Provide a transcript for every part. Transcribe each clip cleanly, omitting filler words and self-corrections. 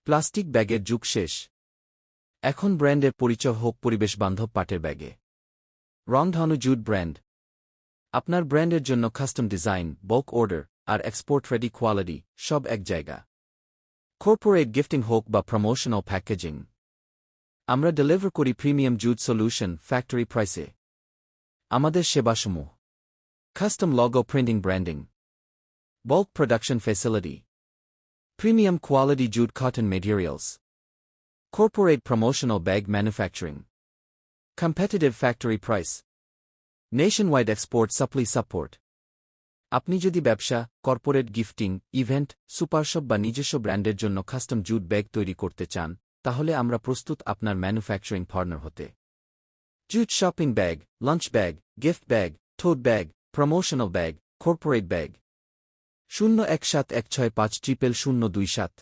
Plastic ব্যাগের যুগ শেষ। এখন ব্র্যান্ডের পরিচয় হোক পরিবেশবান্ধব পাটের ব্যাগে। রংধনু জুট ব্র্যান্ড। আপনার ব্র্যান্ডের জন্য কাস্টম ডিজাইন, বল্ক অর্ডার আর এক্সপোর্ট রেডি কোয়ালিটি সব এক জায়গা। কর্পোরেট গিফটিং হোক বা প্রমোশনাল প্যাকেজিং, আমরা ডেলিভার করি প্রিমিয়াম জুট সলিউশন ফ্যাক্টরি প্রাইসে। আমাদের সেবাসমূহ: custom logo printing branding, bulk production facility, premium quality jute cotton materials, corporate promotional bag manufacturing, competitive factory price, nationwide export support. আপনি যদি ব্যবসা, কর্পোরেট গিফটিং, ইভেন্ট, সুপারশপ বা নিজস্ব ব্র্যান্ডের জন্য কাস্টম জুট ব্যাগ তৈরি করতে চান, তাহলে আমরা প্রস্তুত আপনার ম্যানুফ্যাকচারিং পার্টনার হতে। Jute shopping bag, lunch bag, gift bag, tote bag, promotional bag, corporate bag. 017165027।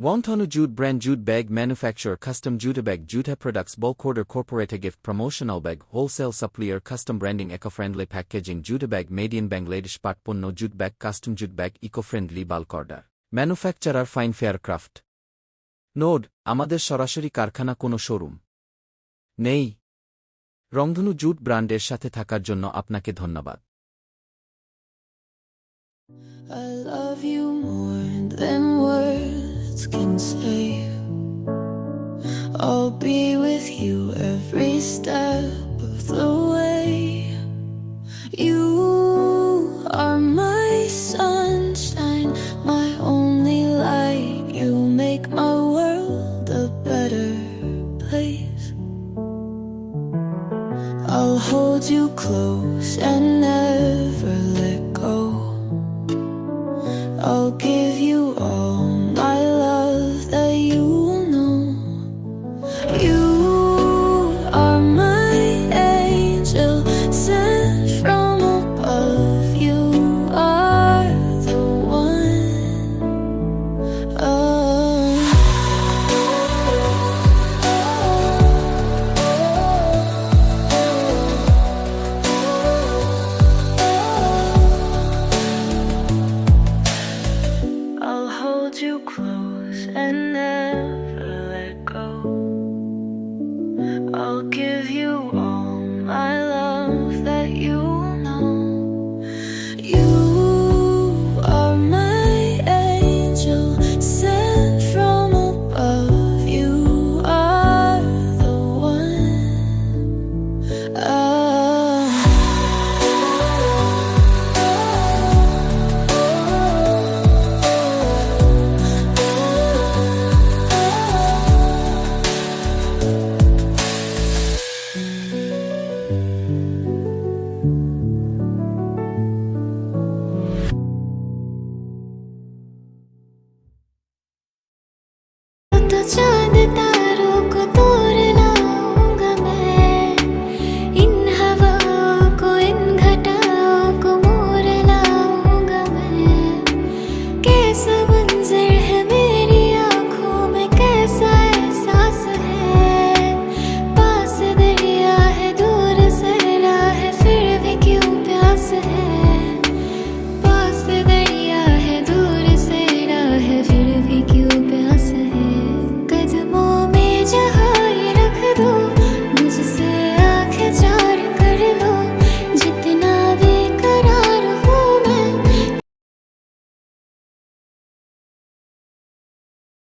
Rongthonu Jute Brand Jute Bag Manufacturer Custom Jute Bag Jute Products Bulk Order Corporate Gift Promotional Bag Wholesale Supplier Custom Branding Eco-Friendly Packaging Jute Bag Made in Bangladesh Patpunno Jute Bag Custom Jute Bag Eco-Friendly Bulk Order Manufacturer Fine Fair Craft Node আমাদের সরাসরি কারখানা কোনো showroom নেই। রংধনু jute ব্র্যান্ডের সাথে থাকার জন্য আপনাকে ধন্যবাদ। I love you more than words can say. I'll be with you every step of the way. You are my sunshine, my only light. You make my world a better place. I'll hold you close and never let go. I'll give you all my love that you know. You are my angel sent from above. You are the one. I'll hold you close and never let go. I'll give you all my love that you know. You are my angel sent from above. You are the one. 또